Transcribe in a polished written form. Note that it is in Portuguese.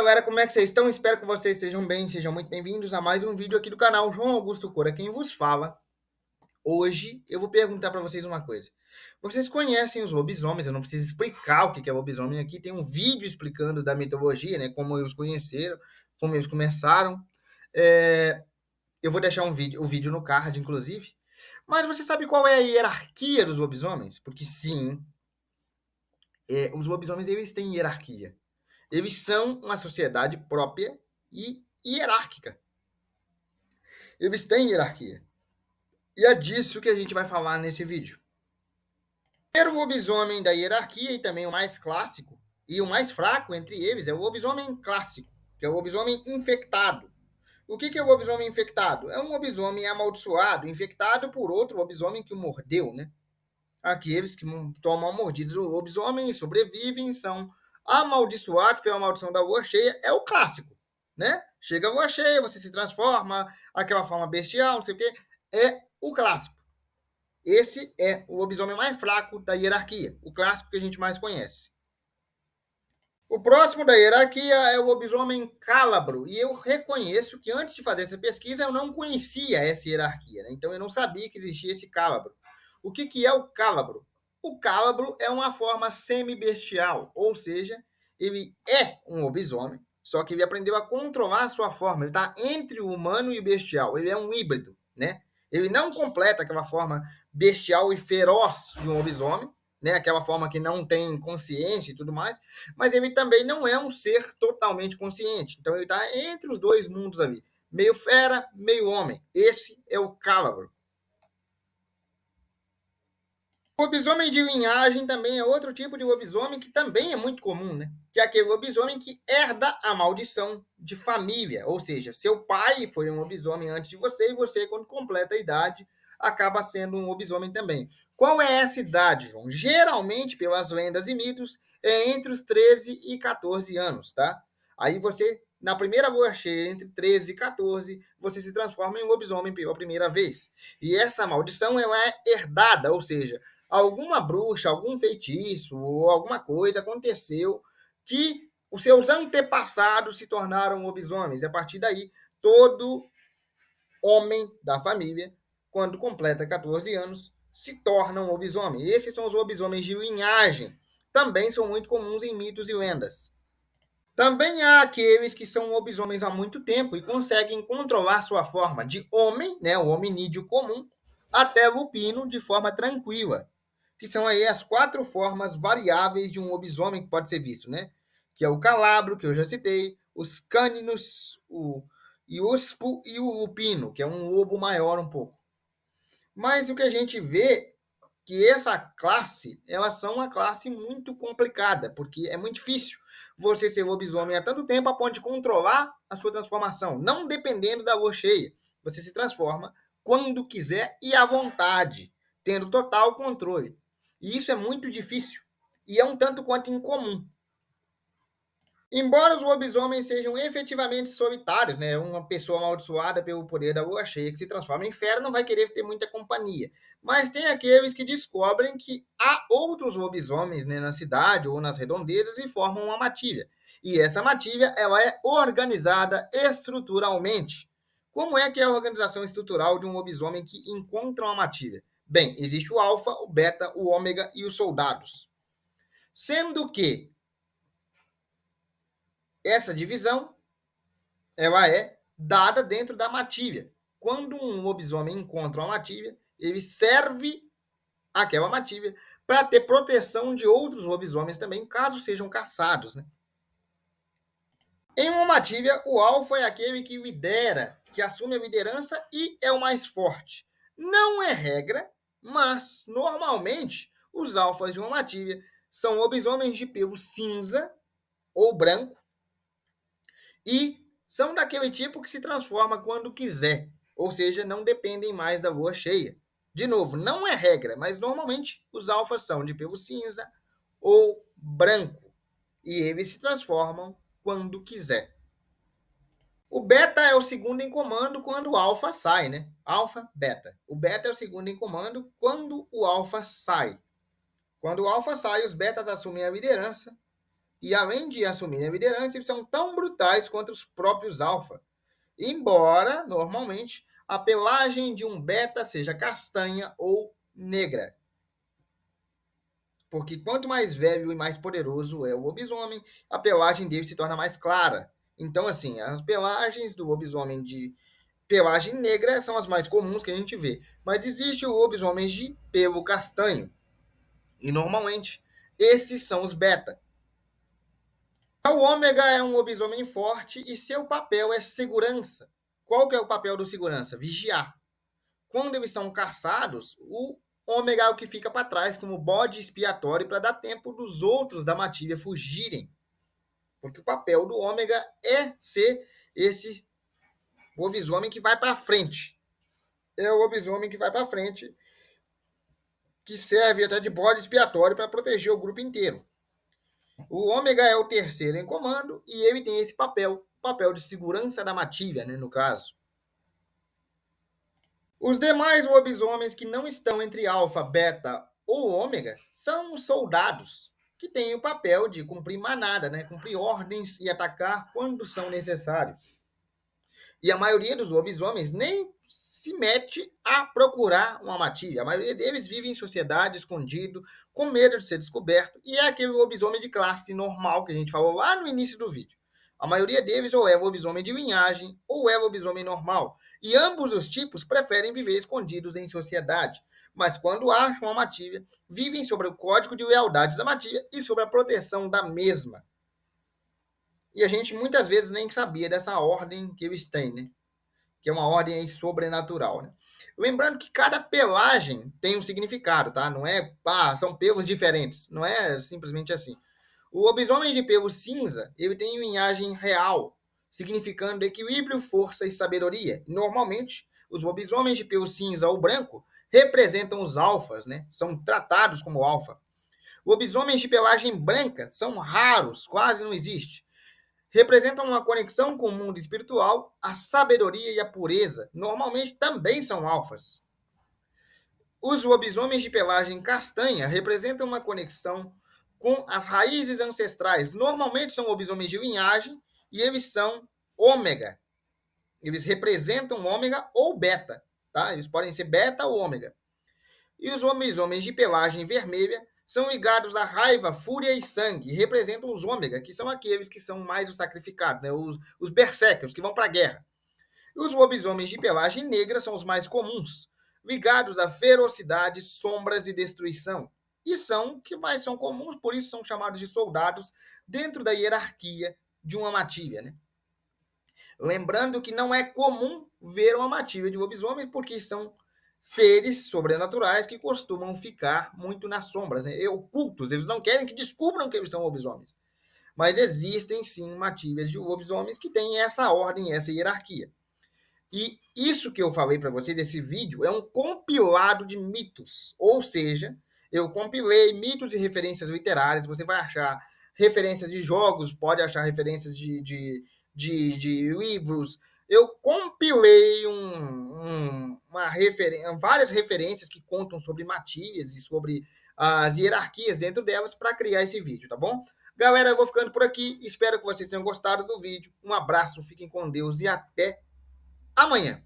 galera, como é que vocês estão? Espero que vocês estejam bem, sejam muito bem-vindos a mais um vídeo aqui do canal João Augusto Cora, quem vos fala. Hoje eu vou perguntar para vocês uma coisa. Vocês conhecem os lobisomens? Eu não preciso explicar o que é lobisomem aqui, tem um vídeo explicando da mitologia, né? Como eles conheceram, como eles começaram. É, eu vou deixar o vídeo no card, inclusive. Mas você sabe qual é a hierarquia dos lobisomens? Porque sim, os lobisomens eles têm hierarquia. Eles são uma sociedade própria e hierárquica. Eles têm hierarquia. E é disso que a gente vai falar nesse vídeo. O primeiro lobisomem da hierarquia, e também o mais clássico, e o mais fraco entre eles, é o lobisomem clássico, que é o lobisomem infectado. O que é o lobisomem infectado? É um lobisomem amaldiçoado, infectado por outro lobisomem que o mordeu, né? Aqueles que tomam a mordida do lobisomem e sobrevivem são amaldiçoados pela maldição da lua cheia. É o clássico, né? Chega a lua cheia, você se transforma, aquela forma bestial, não sei o quê. É o clássico. Esse é o lobisomem mais fraco da hierarquia, o clássico que a gente mais conhece. O próximo da hierarquia é o lobisomem cálabro, e eu reconheço que antes de fazer essa pesquisa eu não conhecia essa hierarquia, né? Então eu não sabia que existia esse cálabro. O que é o cálabro? O cálabro é uma forma semi-bestial, ou seja, ele é um lobisomem, só que ele aprendeu a controlar a sua forma, ele está entre o humano e o bestial, ele é um híbrido, né? Ele não completa aquela forma bestial e feroz de um lobisomem, né? Aquela forma que não tem consciência e tudo mais, mas ele também não é um ser totalmente consciente. Então ele está entre os dois mundos ali, meio fera, meio homem. Esse é o Cálabro. O lobisomem de linhagem também é outro tipo de lobisomem que também é muito comum, né? Que é aquele lobisomem que herda a maldição de família, ou seja, seu pai foi um lobisomem antes de você e você, quando completa a idade, acaba sendo um lobisomem também. Qual é essa idade, João? Geralmente, pelas lendas e mitos, é entre os 13 e 14 anos, tá? Aí você, na primeira lua cheia, entre 13 e 14, você se transforma em um lobisomem pela primeira vez. E essa maldição ela é herdada, ou seja, alguma bruxa, algum feitiço ou alguma coisa aconteceu que os seus antepassados se tornaram lobisomens. E a partir daí, todo homem da família, quando completa 14 anos, se torna um lobisomem. Esses são os lobisomens de linhagem. Também são muito comuns em mitos e lendas. Também há aqueles que são lobisomens há muito tempo e conseguem controlar sua forma de homem, né, o hominídeo comum, até lupino de forma tranquila, que são aí as 4 formas variáveis de um lobisomem que pode ser visto, né? Que é o calabro, que eu já citei, os câninos, o iuspo e o lupino, que é um lobo maior um pouco. Mas o que a gente vê que essa classe, elas são uma classe muito complicada, porque é muito difícil você ser lobisomem há tanto tempo a ponto de controlar a sua transformação, não dependendo da lua cheia. Você se transforma quando quiser e à vontade, tendo total controle. E isso é muito difícil e é um tanto quanto incomum. Embora os lobisomens sejam efetivamente solitários, né? Uma pessoa amaldiçoada pelo poder da lua cheia que se transforma em fera não vai querer ter muita companhia. Mas tem aqueles que descobrem que há outros lobisomens, né, na cidade ou nas redondezas e formam uma matilha. E essa matilha ela é organizada estruturalmente. Como é que é a organização estrutural de um lobisomem que encontra uma matilha? Bem, existe o alfa, o beta, o ômega e os soldados. Sendo que essa divisão ela é dada dentro da matilha. Quando um lobisomem encontra uma matilha, ele serve aquela matilha para ter proteção de outros lobisomens também, caso sejam caçados, né? Em uma matilha, o alfa é aquele que lidera, que assume a liderança e é o mais forte. Não é regra, mas normalmente os alfas de uma matilha são lobisomens de pelo cinza ou branco e são daquele tipo que se transforma quando quiser, ou seja, não dependem mais da lua cheia. De novo, não é regra, mas normalmente os alfas são de pelo cinza ou branco e eles se transformam quando quiser. O beta é o segundo em comando quando o alfa sai, né? Alfa, beta. O beta é o segundo em comando quando o alfa sai. Quando o alfa sai, os betas assumem a liderança E além de assumirem a liderança, eles são tão brutais quanto os próprios alfa. Embora, normalmente, a pelagem de um beta seja castanha ou negra. Porque quanto mais velho e mais poderoso é o lobisomem, a pelagem dele se torna mais clara. Então, assim, as pelagens do lobisomem de pelagem negra são as mais comuns que a gente vê. Mas existe o lobisomem de pelo castanho. E normalmente, esses são os beta. O ômega é um lobisomem forte e seu papel é segurança. Qual que é o papel do segurança? Vigiar. Quando eles são caçados, o ômega é o que fica para trás como bode expiatório para dar tempo dos outros da matilha fugirem. Porque o papel do ômega é ser esse lobisomem que vai para frente. É o lobisomem que vai para frente, que serve até de bode expiatório para proteger o grupo inteiro. O ômega é o terceiro em comando e ele tem esse papel de segurança da matilha, né, no caso. Os demais lobisomens que não estão entre alfa, beta ou ômega são os soldados, que têm o papel de cumprir manada, né, cumprir ordens e atacar quando são necessários. E a maioria dos lobisomens nem se mete a procurar uma matilha. A maioria deles vive em sociedade, escondido, com medo de ser descoberto. E é aquele lobisomem de classe normal que a gente falou lá no início do vídeo. A maioria deles ou é lobisomem de linhagem ou é lobisomem normal. E ambos os tipos preferem viver escondidos em sociedade. Mas quando acham a matilha, vivem sobre o código de lealdade da matilha e sobre a proteção da mesma. E a gente muitas vezes nem sabia dessa ordem que eles têm, né? Que é uma ordem aí sobrenatural, né? Lembrando que cada pelagem tem um significado, tá? Não é, são pelos diferentes, não é simplesmente assim. O lobisomem de pelo cinza, ele tem linhagem real, significando equilíbrio, força e sabedoria. Normalmente, os lobisomens de pelo cinza ou branco representam os alfas, né? São tratados como alfa. Lobisomens de pelagem branca são raros, quase não existe. Representam uma conexão com o mundo espiritual, a sabedoria e a pureza. Normalmente também são alfas. Os lobisomens de pelagem castanha representam uma conexão com as raízes ancestrais. Normalmente são lobisomens de linhagem e eles são ômega. Eles representam ômega ou beta, tá? Eles podem ser beta ou ômega. E os lobisomens de pelagem vermelha são ligados à raiva, fúria e sangue, e representam os ômega, que são aqueles que são mais os sacrificados, né? os berserkers, que vão para a guerra. E os lobisomens de pelagem negra são os mais comuns, ligados à ferocidade, sombras e destruição. E são que mais são comuns, por isso são chamados de soldados dentro da hierarquia de uma matilha, né? Lembrando que não é comum ver uma matilha de lobisomens, porque são seres sobrenaturais que costumam ficar muito nas sombras, né? Ocultos. Eles não querem que descubram que eles são lobisomens. Mas existem sim matilhas de lobisomens que têm essa ordem, essa hierarquia. E isso que eu falei para você desse vídeo é um compilado de mitos. Ou seja, eu compilei mitos e referências literárias. Você vai achar referências de jogos, pode achar referências de livros. Eu compilei várias referências que contam sobre matilhas e sobre as hierarquias dentro delas para criar esse vídeo, tá bom? Galera, eu vou ficando por aqui. Espero que vocês tenham gostado do vídeo. Um abraço, fiquem com Deus e até amanhã.